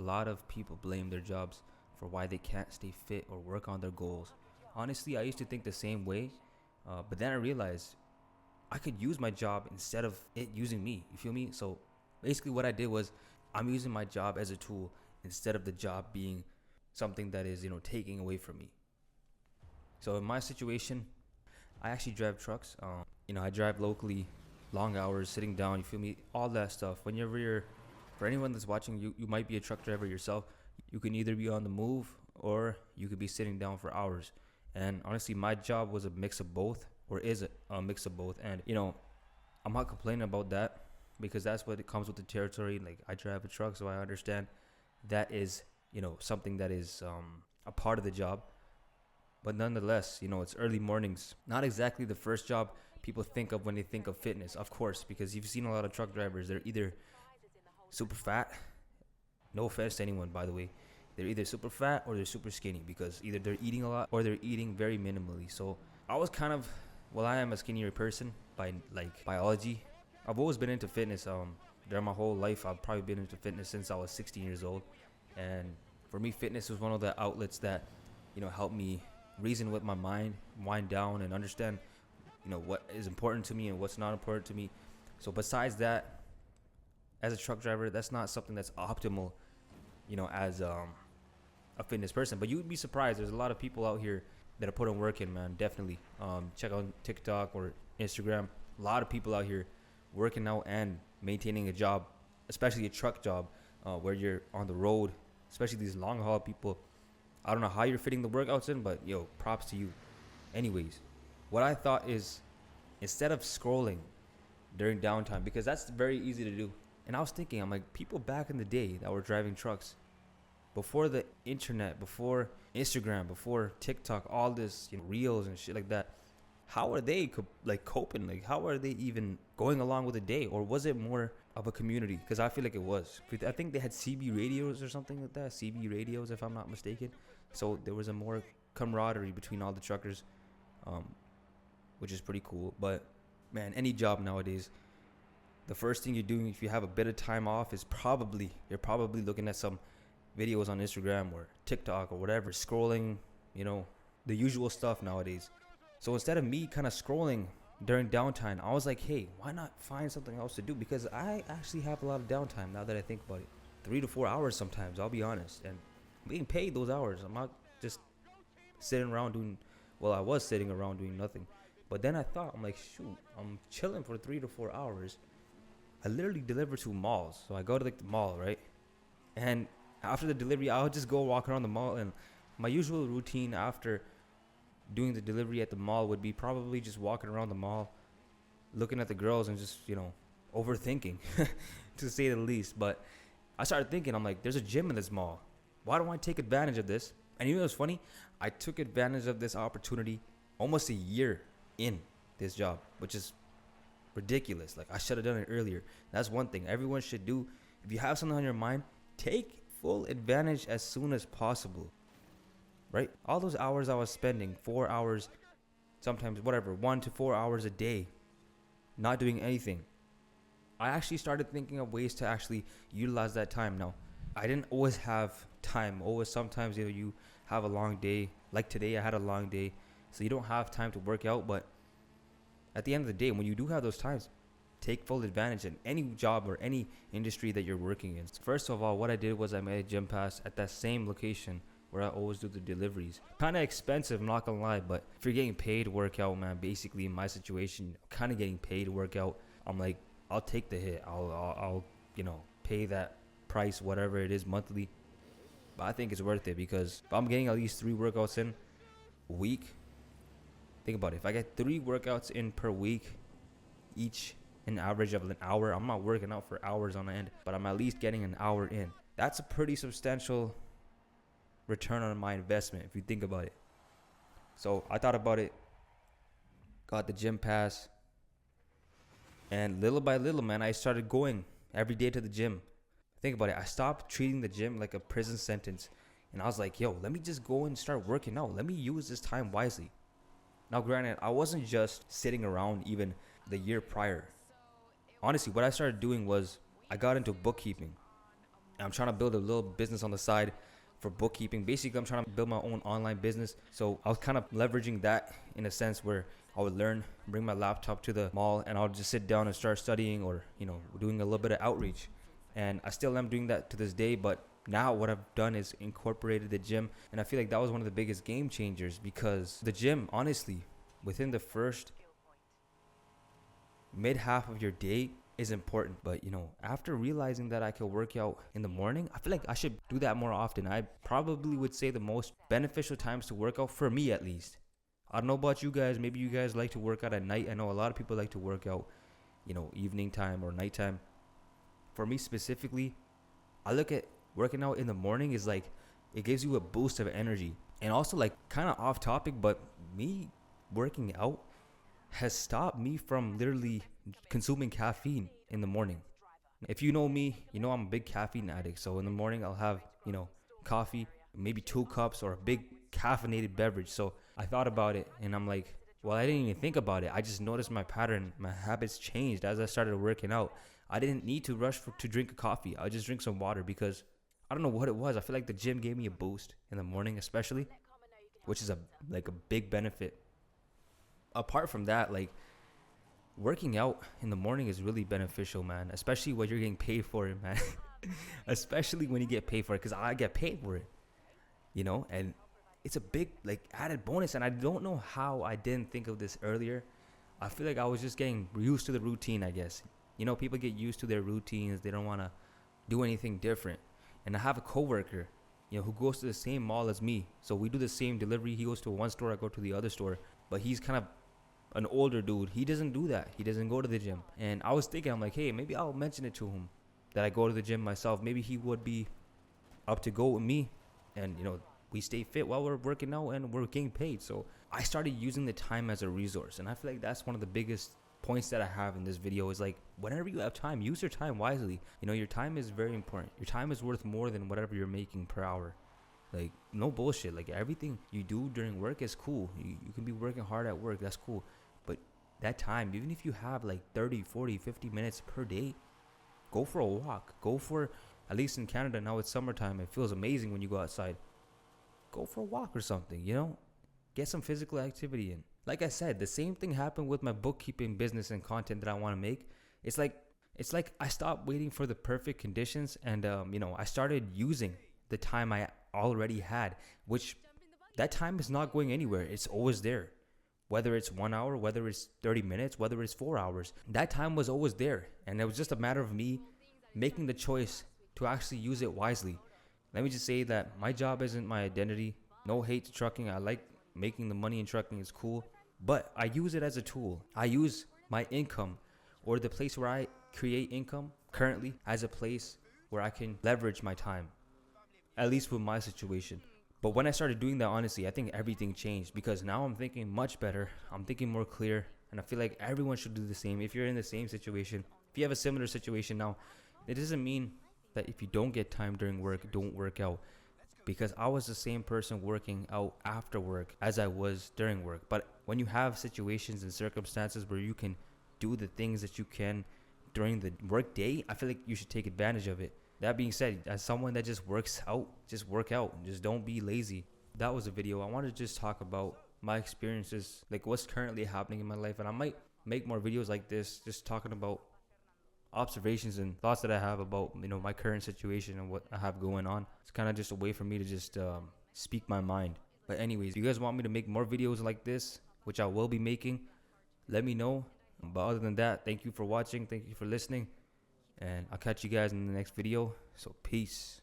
lot of people blame their jobs for why they can't stay fit or work on their goals. Honestly, I used to think the same way, but then I realized I could use my job instead of it using me. You feel me? So basically, what I did was I'm using my job as a tool instead of the job being something that is, taking away from me. So in my situation, I actually drive trucks. I drive locally, long hours, sitting down. You feel me? All that stuff. Whenever for anyone that's watching, you might be a truck driver yourself. You can either be on the move or you could be sitting down for hours. And honestly, my job was a mix of both, or is a mix of both. And I'm not complaining about that because that's what it comes with the territory. Like, I drive a truck, so I understand that is something that is a part of the job. But nonetheless, it's early mornings. Not exactly the first job people think of when they think of fitness, of course, because you've seen a lot of truck drivers. They're either super fat. No offense to anyone, by the way. They're either super fat or they're super skinny because either they're eating a lot or they're eating very minimally. So I was I am a skinnier person by biology. I've always been into fitness. During my whole life, I've probably been into fitness since I was 16 years old. And for me, fitness was one of the outlets that, helped me reason with my mind, wind down, and understand, what is important to me and what's not important to me. So besides that, as a truck driver, that's not something that's optimal, as a fitness person. But you would be surprised. There's a lot of people out here that are putting work in, man. Definitely. Check out TikTok or Instagram. A lot of people out here working out and maintaining a job, especially a truck job, where you're on the road, especially these long haul people. I don't know how you're fitting the workouts in, but props to you. Anyways, what I thought is, instead of scrolling during downtime, because that's very easy to do. And I was thinking, I'm like, people back in the day that were driving trucks, before the internet, before Instagram, before TikTok, all this, reels and shit like that, how are they coping? Like, how are they even going along with the day? Or was it more of a community? Because I feel like it was. I think they had CB radios or something like that. CB radios, if I'm not mistaken. So there was a more camaraderie between all the truckers, which is pretty cool. But man, any job nowadays, the first thing you're doing if you have a bit of time off is you're probably looking at some videos on Instagram or TikTok or whatever, scrolling, the usual stuff nowadays. So instead of me kind of scrolling during downtime, I was like, hey, why not find something else to do? Because I actually have a lot of downtime now that I think about it. 3 to 4 hours sometimes, I'll be honest. And I'm being paid those hours. I'm not just sitting around I was sitting around doing nothing. But then I thought, I'm like, shoot, I'm chilling for 3 to 4 hours. I literally deliver to malls. So I go to the mall, right? And after the delivery, I'll just go walk around the mall. And my usual routine after doing the delivery at the mall would be probably just walking around the mall, looking at the girls and just, overthinking, to say the least. But I started thinking, I'm like, there's a gym in this mall. Why don't I take advantage of this? And you know what's funny? I took advantage of this opportunity almost a year in this job, which is ridiculous. Like, I should have done it earlier. That's one thing everyone should do. If you have something on your mind, take full advantage as soon as possible. Right? All those hours I was spending, 4 hours, sometimes 1 to 4 hours a day, not doing anything. I actually started thinking of ways to actually utilize that time. Now, I didn't always have time. Sometimes you have a long day. Like today, I had a long day, so you don't have time to work out. But at the end of the day, when you do have those times, take full advantage in any job or any industry that you're working in. First of all, what I did was I made a gym pass at that same location where I always do the deliveries. Kind of expensive, I'm not gonna lie, but if you're getting paid to work out, man, basically in my situation, kind of getting paid to work out, I'm like, I'll take the hit. I'll pay that price, whatever it is monthly. But I think it's worth it because if I'm getting at least 3 workouts in a week, think about it. If I get 3 workouts in per week, each an average of an hour, I'm not working out for hours on end, but I'm at least getting an hour in. That's a pretty substantial return on my investment if you think about it. So I thought about it, got the gym pass, and little by little, man, I started going every day to the gym. Think about it. I stopped treating the gym like a prison sentence, and I was like, yo, let me just go and start working out. Let me use this time wisely. Now, granted, I wasn't just sitting around even the year prior. Honestly, what I started doing was I got into bookkeeping. I'm trying to build a little business on the side for bookkeeping. Basically, I'm trying to build my own online business. So I was kind of leveraging that in a sense where I would learn, bring my laptop to the mall, and I'll just sit down and start studying or, doing a little bit of outreach. And I still am doing that to this day, but now what I've done is incorporated the gym. And I feel like that was one of the biggest game changers because the gym, honestly, within the first mid half of your day is important. But after realizing that I could work out in the morning, I feel like I should do that more often. I probably would say the most beneficial times to work out, for me at least. I don't know about you guys. Maybe you guys like to work out at night. I know a lot of people like to work out, evening time or nighttime. For me specifically, I look at working out in the morning is like it gives you a boost of energy. And also, like, kind of off topic, but me working out has stopped me from literally consuming caffeine in the morning. If you know me, you know I'm a big caffeine addict. So in the morning, I'll have, coffee, maybe 2 cups or a big caffeinated beverage. So I thought about it and I'm like, well, I didn't even think about it. I just noticed my pattern, my habits changed as I started working out. I didn't need to rush to drink a coffee. I just drink some water because I don't know what it was. I feel like the gym gave me a boost in the morning, especially, which is a big benefit. Apart from that, like, working out in the morning is really beneficial, man, especially when you're getting paid for it, man. Especially when you get paid for it, because I get paid for it, and it's a big added bonus. And I don't know how I didn't think of this earlier. I feel like I was just getting used to the routine, I guess. People get used to their routines. They don't want to do anything different. And I have a coworker, who goes to the same mall as me. So we do the same delivery. He goes to one store, I go to the other store. But he's kind of an older dude. He doesn't do that. He doesn't go to the gym. And I was thinking, I'm like, hey, maybe I'll mention it to him that I go to the gym myself. Maybe he would be up to go with me. And, we stay fit while we're working out and we're getting paid. So I started using the time as a resource. And I feel like that's one of the biggest points that I have in this video is like, whenever you have time, use your time wisely. Your time is very important. Your time is worth more than whatever you're making per hour. Like, no bullshit. Like, everything you do during work is cool. You can be working hard at work. That's cool. But that time, even if you have like 30, 40, 50 minutes per day, go for a walk. Go for, at least in Canada, now it's summertime. It feels amazing when you go outside. Go for a walk or something, Get some physical activity in. Like I said, the same thing happened with my bookkeeping business and content that I want to make. It's like I stopped waiting for the perfect conditions and, I started using the time I already had, which that time is not going anywhere. It's always there. Whether it's 1 hour, whether it's 30 minutes, whether it's 4 hours, that time was always there. And it was just a matter of me making the choice to actually use it wisely. Let me just say that my job isn't my identity. No hate to trucking. I like making the money in trucking. It's cool. But I use it as a tool. I use my income or the place where I create income currently as a place where I can leverage my time, at least with my situation. But when I started doing that, honestly, I think everything changed because now I'm thinking much better. I'm thinking more clear. And I feel like everyone should do the same. If you're in the same situation, if you have a similar situation now, it doesn't mean that if you don't get time during work, don't work out. Because I was the same person working out after work as I was during work. But when you have situations and circumstances where you can do the things that you can during the work day, I feel like you should take advantage of it. That being said, as someone that just works out, just work out. Just don't be lazy. That was a video. I want to just talk about my experiences, like what's currently happening in my life. And I might make more videos like this, just talking about observations and thoughts that I have about my current situation and what I have going on. It's kind of just a way for me to just speak my mind. But anyways, if you guys want me to make more videos like this, which I will be making, let me know. But other than that, thank you for watching, thank you for listening, and I'll catch you guys in the next video. So peace.